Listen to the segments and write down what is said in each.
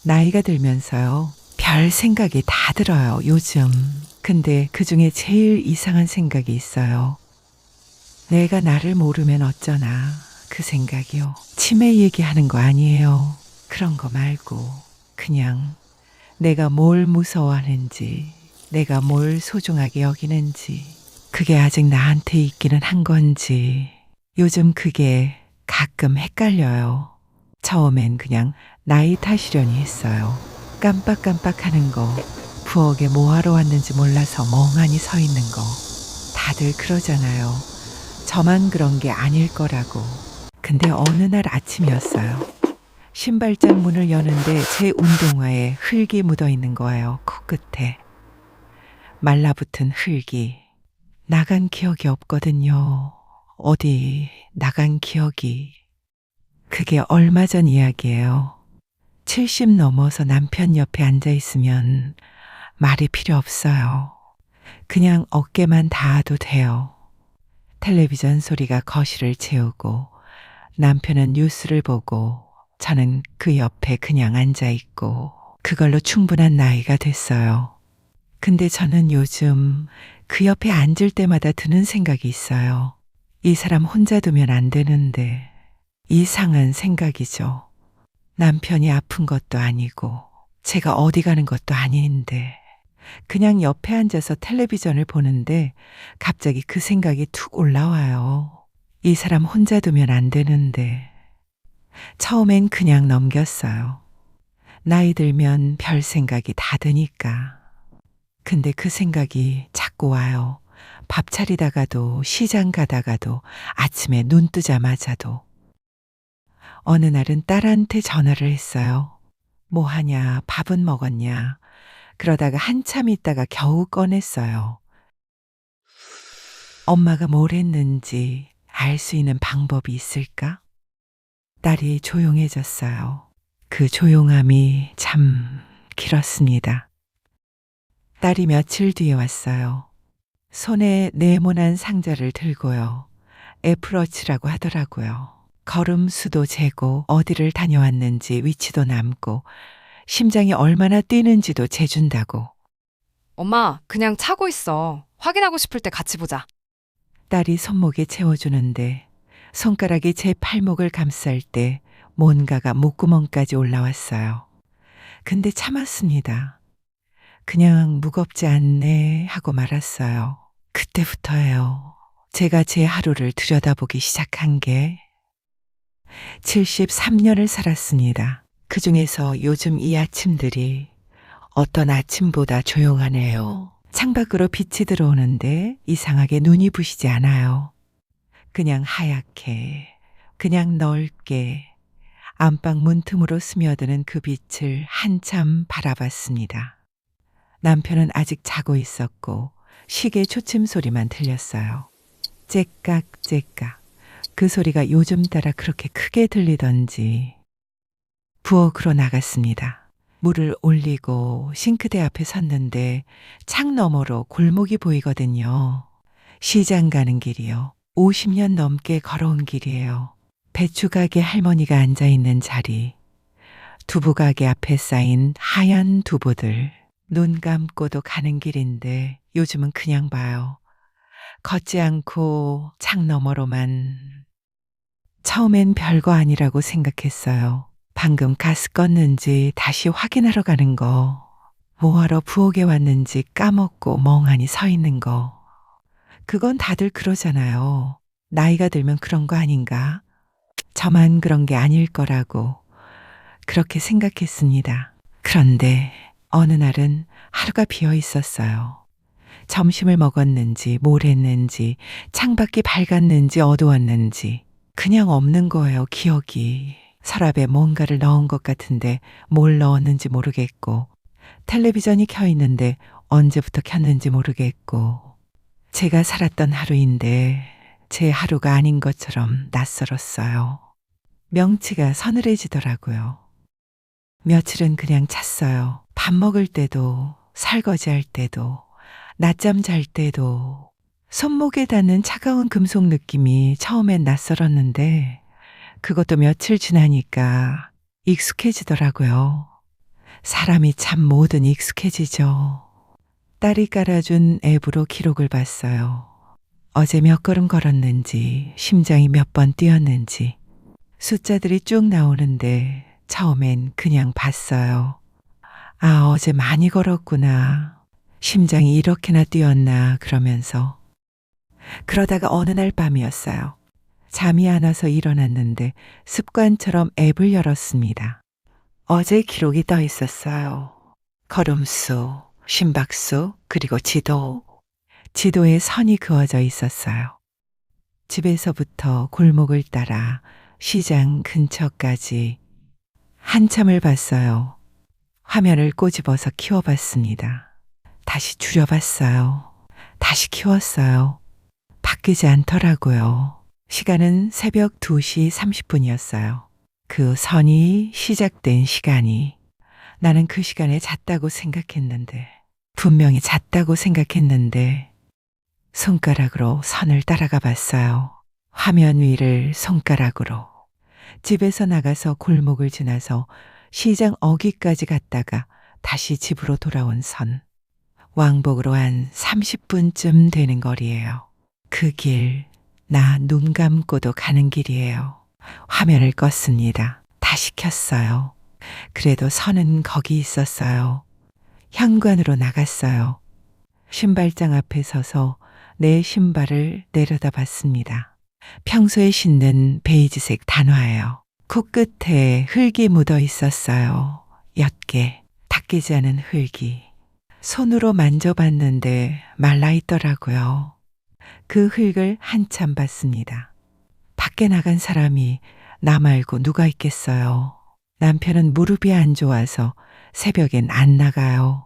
나이가 들면서요. 별 생각이 다 들어요, 요즘. 근데 그중에 제일 이상한 생각이 있어요. 내가 나를 모르면 어쩌나. 그 생각이요. 치매 얘기하는 거 아니에요. 그런 거 말고 그냥 내가 뭘 무서워하는지, 내가 뭘 소중하게 여기는지, 그게 아직 나한테 있기는 한 건지, 요즘 그게 가끔 헷갈려요. 처음엔 그냥 나이 탓이려니 했어요. 깜빡깜빡하는 거, 부엌에 뭐하러 왔는지 몰라서 멍하니 서 있는 거. 다들 그러잖아요. 저만 그런 게 아닐 거라고. 근데 어느 날 아침이었어요. 신발장 문을 여는데 제 운동화에 흙이 묻어 있는 거예요. 코끝에. 말라붙은 흙이. 나간 기억이 없거든요. 어디 나간 기억이. 그게 얼마 전 이야기예요. 70 넘어서 남편 옆에 앉아 있으면 말이 필요 없어요. 그냥 어깨만 닿아도 돼요. 텔레비전 소리가 거실을 채우고 남편은 뉴스를 보고 저는 그 옆에 그냥 앉아 있고 그걸로 충분한 나이가 됐어요. 근데 저는 요즘 그 옆에 앉을 때마다 드는 생각이 있어요. 이 사람 혼자 두면 안 되는데. 이상한 생각이죠. 남편이 아픈 것도 아니고 제가 어디 가는 것도 아닌데 그냥 옆에 앉아서 텔레비전을 보는데 갑자기 그 생각이 툭 올라와요. 이 사람 혼자 두면 안 되는데. 처음엔 그냥 넘겼어요. 나이 들면 별 생각이 다 드니까. 근데 그 생각이 자꾸 와요. 밥 차리다가도 시장 가다가도 아침에 눈 뜨자마자도. 어느 날은 딸한테 전화를 했어요. 뭐 하냐, 밥은 먹었냐. 그러다가 한참 있다가 겨우 꺼냈어요. 엄마가 뭘 했는지 알 수 있는 방법이 있을까? 딸이 조용해졌어요. 그 조용함이 참 길었습니다. 딸이 며칠 뒤에 왔어요. 손에 네모난 상자를 들고요. 애플워치라고 하더라고요. 걸음 수도 재고 어디를 다녀왔는지 위치도 남고 심장이 얼마나 뛰는지도 재준다고. 엄마, 그냥 차고 있어. 확인하고 싶을 때 같이 보자. 딸이 손목에 채워주는데 손가락이 제 팔목을 감쌀 때 뭔가가 목구멍까지 올라왔어요. 근데 참았습니다. 그냥 무겁지 않네 하고 말았어요. 그때부터예요. 제가 제 하루를 들여다보기 시작한 게. 73년을 살았습니다. 그 중에서 요즘 이 아침들이 어떤 아침보다 조용하네요. 창밖으로 빛이 들어오는데 이상하게 눈이 부시지 않아요. 그냥 하얗게, 그냥 넓게 안방 문틈으로 스며드는 그 빛을 한참 바라봤습니다. 남편은 아직 자고 있었고 시계 초침 소리만 들렸어요. 째깍째깍. 그 소리가 요즘 따라 그렇게 크게 들리던지. 부엌으로 나갔습니다. 물을 올리고 싱크대 앞에 섰는데 창 너머로 골목이 보이거든요. 시장 가는 길이요. 50년 넘게 걸어온 길이에요. 배추가게 할머니가 앉아있는 자리. 두부가게 앞에 쌓인 하얀 두부들. 눈 감고도 가는 길인데 요즘은 그냥 봐요. 걷지 않고 창 너머로만. 처음엔 별거 아니라고 생각했어요. 방금 가스 껐는지 다시 확인하러 가는 거. 뭐하러 부엌에 왔는지 까먹고 멍하니 서 있는 거. 그건 다들 그러잖아요. 나이가 들면 그런 거 아닌가? 저만 그런 게 아닐 거라고 그렇게 생각했습니다. 그런데 어느 날은 하루가 비어 있었어요. 점심을 먹었는지 뭘 했는지 창밖이 밝았는지 어두웠는지 그냥 없는 거예요, 기억이. 서랍에 뭔가를 넣은 것 같은데 뭘 넣었는지 모르겠고 텔레비전이 켜 있는데 언제부터 켰는지 모르겠고 제가 살았던 하루인데 제 하루가 아닌 것처럼 낯설었어요. 명치가 서늘해지더라고요. 며칠은 그냥 잤어요. 밥 먹을 때도 설거지할 때도 낮잠 잘 때도 손목에 닿는 차가운 금속 느낌이 처음엔 낯설었는데 그것도 며칠 지나니까 익숙해지더라고요. 사람이 참 뭐든 익숙해지죠. 딸이 깔아준 앱으로 기록을 봤어요. 어제 몇 걸음 걸었는지, 심장이 몇 번 뛰었는지. 숫자들이 쭉 나오는데 처음엔 그냥 봤어요. 아, 어제 많이 걸었구나. 심장이 이렇게나 뛰었나 그러면서. 그러다가 어느 날 밤이었어요. 잠이 안 와서 일어났는데 습관처럼 앱을 열었습니다. 어제 기록이 떠 있었어요. 걸음수, 심박수, 그리고 지도. 지도에 선이 그어져 있었어요. 집에서부터 골목을 따라 시장 근처까지 한참을 봤어요. 화면을 꼬집어서 키워봤습니다. 다시 줄여봤어요. 다시 키웠어요. 바뀌지 않더라고요. 시간은 새벽 2시 30분이었어요. 그 선이 시작된 시간이. 나는 그 시간에 잤다고 생각했는데, 분명히 잤다고 생각했는데, 손가락으로 선을 따라가 봤어요. 화면 위를 손가락으로. 집에서 나가서 골목을 지나서 시장 어귀까지 갔다가 다시 집으로 돌아온 선. 왕복으로 한 30분쯤 되는 거리예요. 그 길, 나 눈 감고도 가는 길이에요. 화면을 껐습니다. 다시 켰어요. 그래도 선은 거기 있었어요. 현관으로 나갔어요. 신발장 앞에 서서 내 신발을 내려다봤습니다. 평소에 신는 베이지색 단화예요. 코끝에 흙이 묻어 있었어요. 옅게 닦이지 않은 흙이. 손으로 만져봤는데 말라있더라고요. 그 흙을 한참 봤습니다. 밖에 나간 사람이 나 말고 누가 있겠어요. 남편은 무릎이 안 좋아서 새벽엔 안 나가요.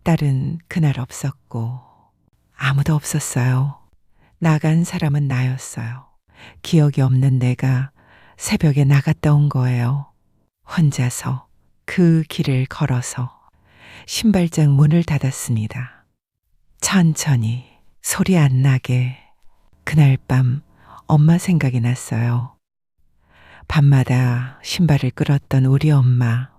딸은 그날 없었고 아무도 없었어요. 나간 사람은 나였어요. 기억이 없는 내가 새벽에 나갔다 온 거예요. 혼자서 그 길을 걸어서 신발장 문을 닫았습니다. 천천히 소리 안 나게. 그날 밤 엄마 생각이 났어요. 밤마다 신발을 끌었던 우리 엄마.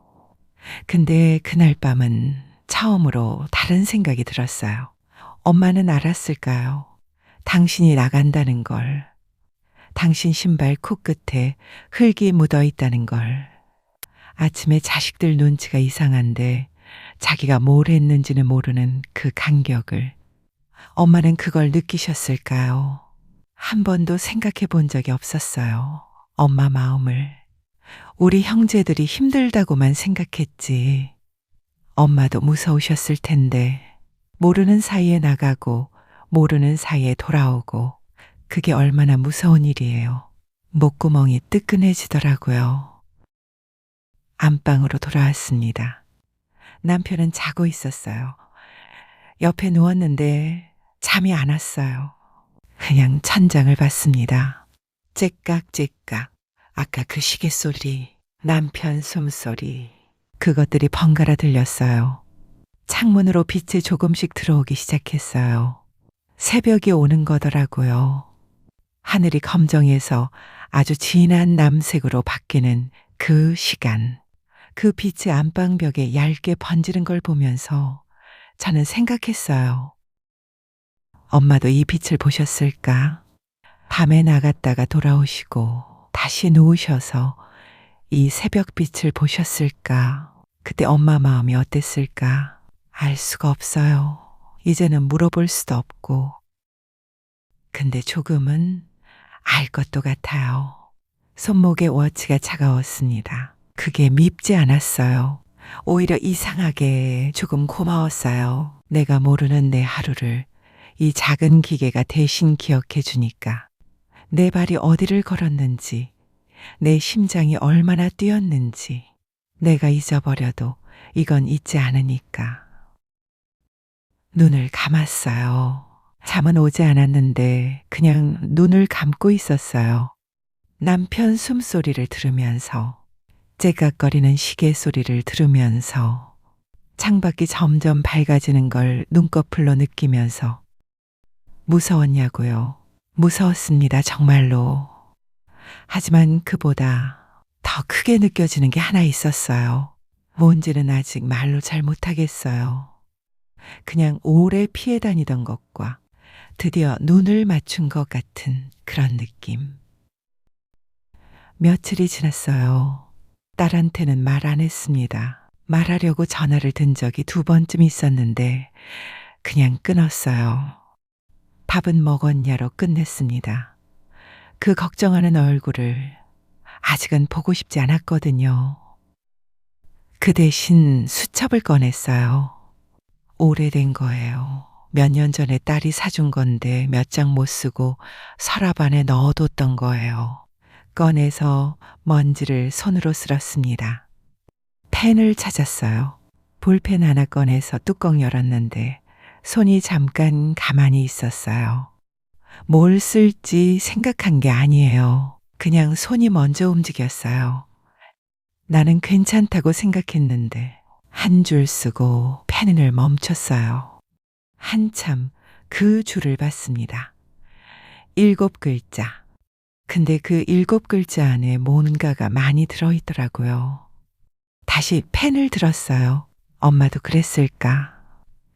근데 그날 밤은 처음으로 다른 생각이 들었어요. 엄마는 알았을까요? 당신이 나간다는 걸. 당신 신발 코끝에 흙이 묻어 있다는 걸. 아침에 자식들 눈치가 이상한데 자기가 뭘 했는지는 모르는 그 간격을. 엄마는 그걸 느끼셨을까요? 한 번도 생각해 본 적이 없었어요. 엄마 마음을. 우리 형제들이 힘들다고만 생각했지. 엄마도 무서우셨을 텐데 모르는 사이에 나가고 모르는 사이에 돌아오고 그게 얼마나 무서운 일이에요. 목구멍이 뜨끈해지더라고요. 안방으로 돌아왔습니다. 남편은 자고 있었어요. 옆에 누웠는데 잠이 안 왔어요. 그냥 천장을 봤습니다. 째깍째깍. 아까 그 시계 소리, 남편 숨소리, 그것들이 번갈아 들렸어요. 창문으로 빛이 조금씩 들어오기 시작했어요. 새벽이 오는 거더라고요. 하늘이 검정해서 아주 진한 남색으로 바뀌는 그 시간. 그 빛이 안방벽에 얇게 번지는 걸 보면서 저는 생각했어요. 엄마도 이 빛을 보셨을까? 밤에 나갔다가 돌아오시고 다시 누우셔서 이 새벽빛을 보셨을까? 그때 엄마 마음이 어땠을까? 알 수가 없어요. 이제는 물어볼 수도 없고. 근데 조금은 알 것도 같아요. 손목에 워치가 차가웠습니다. 그게 밉지 않았어요. 오히려 이상하게 조금 고마웠어요. 내가 모르는 내 하루를 이 작은 기계가 대신 기억해 주니까. 내 발이 어디를 걸었는지, 내 심장이 얼마나 뛰었는지, 내가 잊어버려도 이건 잊지 않으니까. 눈을 감았어요. 잠은 오지 않았는데 그냥 눈을 감고 있었어요. 남편 숨소리를 들으면서, 째깍거리는 시계 소리를 들으면서, 창밖이 점점 밝아지는 걸 눈꺼풀로 느끼면서. 무서웠냐고요? 무서웠습니다, 정말로. 하지만 그보다 더 크게 느껴지는 게 하나 있었어요. 뭔지는 아직 말로 잘 못하겠어요. 그냥 오래 피해 다니던 것과 드디어 눈을 맞춘 것 같은 그런 느낌. 며칠이 지났어요. 딸한테는 말 안 했습니다. 말하려고 전화를 든 적이 2번쯤 있었는데 그냥 끊었어요. 밥은 먹었냐로 끝냈습니다. 그 걱정하는 얼굴을 아직은 보고 싶지 않았거든요. 그 대신 수첩을 꺼냈어요. 오래된 거예요. 몇 년 전에 딸이 사준 건데 몇 장 못 쓰고 서랍 안에 넣어뒀던 거예요. 꺼내서 먼지를 손으로 쓸었습니다. 펜을 찾았어요. 볼펜 하나 꺼내서 뚜껑 열었는데 손이 잠깐 가만히 있었어요. 뭘 쓸지 생각한 게 아니에요. 그냥 손이 먼저 움직였어요. 나는 괜찮다고 생각했는데 한 줄 쓰고 펜을 멈췄어요. 한참 그 줄을 봤습니다. 7글자. 근데 그 7글자 안에 뭔가가 많이 들어있더라고요. 다시 펜을 들었어요. 엄마도 그랬을까?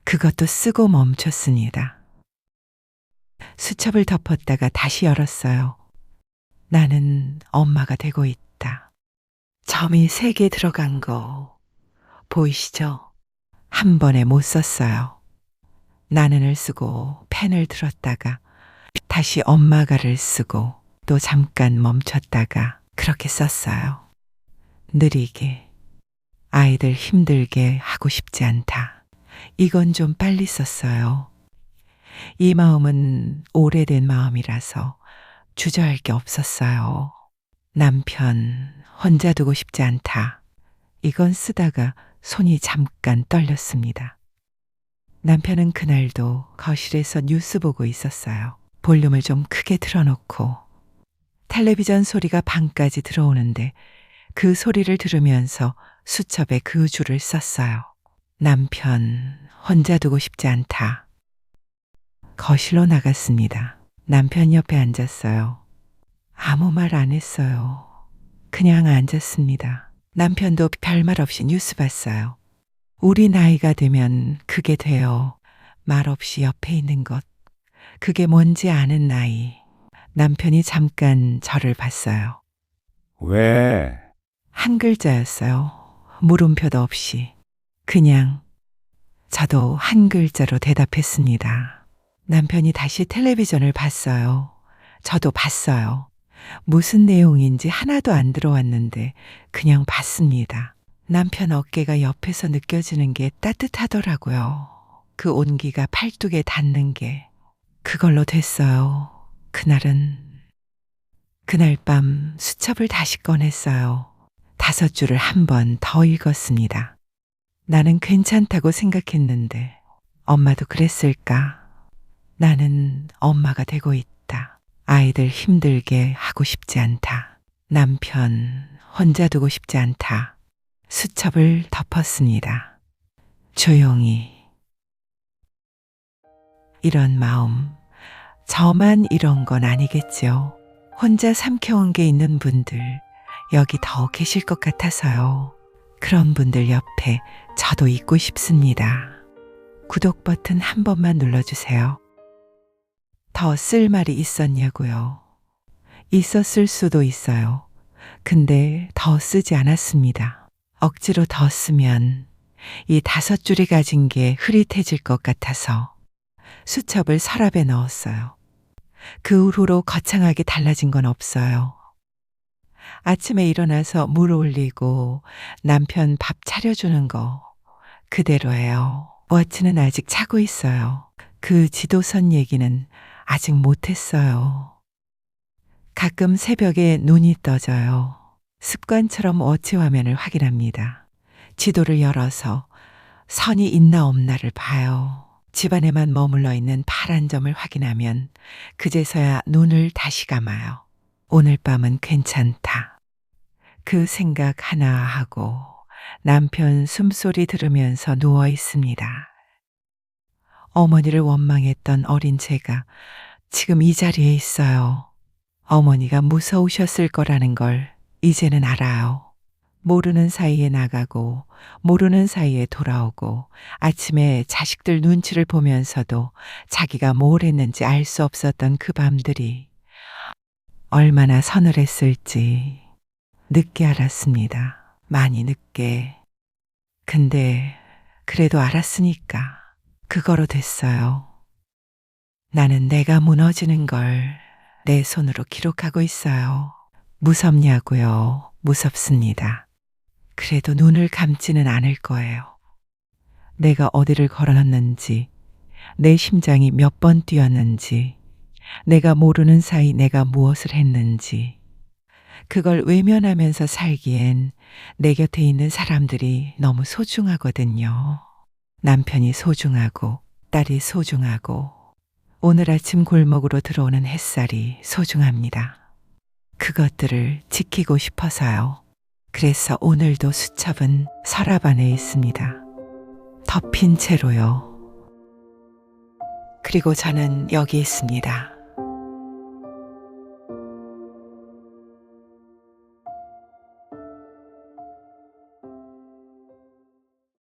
그것도 쓰고 멈췄습니다. 수첩을 덮었다가 다시 열었어요. 나는 엄마가 되고 있다. 점이 3개 들어간 거 보이시죠? 한 번에 못 썼어요. 나는을 쓰고 펜을 들었다가 다시 엄마가를 쓰고 또 잠깐 멈췄다가 그렇게 썼어요. 느리게. 아이들 힘들게 하고 싶지 않다. 이건 좀 빨리 썼어요. 이 마음은 오래된 마음이라서 주저할 게 없었어요. 남편 혼자 두고 싶지 않다. 이건 쓰다가 손이 잠깐 떨렸습니다. 남편은 그날도 거실에서 뉴스 보고 있었어요. 볼륨을 좀 크게 틀어놓고 텔레비전 소리가 방까지 들어오는데 그 소리를 들으면서 수첩에 그 줄을 썼어요. 남편 혼자 두고 싶지 않다. 거실로 나갔습니다. 남편 옆에 앉았어요. 아무 말 안 했어요. 그냥 앉았습니다. 남편도 별말 없이 뉴스 봤어요. 우리 나이가 되면 그게 돼요. 말 없이 옆에 있는 것. 그게 뭔지 아는 나이. 남편이 잠깐 저를 봤어요. 왜? 한 글자였어요. 물음표도 없이. 그냥 저도 한 글자로 대답했습니다. 남편이 다시 텔레비전을 봤어요. 저도 봤어요. 무슨 내용인지 하나도 안 들어왔는데 그냥 봤습니다. 남편 어깨가 옆에서 느껴지는 게 따뜻하더라고요. 그 온기가 팔뚝에 닿는 게 그걸로 됐어요. 그날 밤 수첩을 다시 꺼냈어요. 5줄을 한 번 더 읽었습니다. 나는 괜찮다고 생각했는데 엄마도 그랬을까? 나는 엄마가 되고 있다. 아이들 힘들게 하고 싶지 않다. 남편 혼자 두고 싶지 않다. 수첩을 덮었습니다. 조용히. 이런 마음, 저만 이런 건 아니겠죠. 혼자 삼켜온 게 있는 분들 여기 더 계실 것 같아서요. 그런 분들 옆에 저도 있고 싶습니다. 구독 버튼 한 번만 눌러주세요. 더 쓸 말이 있었냐고요. 있었을 수도 있어요. 근데 더 쓰지 않았습니다. 억지로 더 쓰면 이 5줄이 가진 게 흐릿해질 것 같아서 수첩을 서랍에 넣었어요. 그 후로 거창하게 달라진 건 없어요. 아침에 일어나서 물 올리고 남편 밥 차려주는 거 그대로예요. 워치는 아직 차고 있어요. 그 지도선 얘기는 아직 못했어요. 가끔 새벽에 눈이 떠져요. 습관처럼 워치 화면을 확인합니다. 지도를 열어서 선이 있나 없나를 봐요. 집안에만 머물러 있는 파란 점을 확인하면 그제서야 눈을 다시 감아요. 오늘 밤은 괜찮다. 그 생각 하나 하고 남편 숨소리 들으면서 누워 있습니다. 어머니를 원망했던 어린 제가 지금 이 자리에 있어요. 어머니가 무서우셨을 거라는 걸 이제는 알아요. 모르는 사이에 나가고 모르는 사이에 돌아오고 아침에 자식들 눈치를 보면서도 자기가 뭘 했는지 알 수 없었던 그 밤들이 얼마나 서늘했을지 늦게 알았습니다. 많이 늦게. 근데 그래도 알았으니까 그거로 됐어요. 나는 내가 무너지는 걸 내 손으로 기록하고 있어요. 무섭냐고요? 무섭습니다. 그래도 눈을 감지는 않을 거예요. 내가 어디를 걸어놨는지, 내 심장이 몇 번 뛰었는지, 내가 모르는 사이 내가 무엇을 했는지, 그걸 외면하면서 살기엔 내 곁에 있는 사람들이 너무 소중하거든요. 남편이 소중하고, 딸이 소중하고, 오늘 아침 골목으로 들어오는 햇살이 소중합니다. 그것들을 지키고 싶어서요. 그래서 오늘도 수첩은 서랍 안에 있습니다. 덮인 채로요. 그리고 저는 여기 있습니다.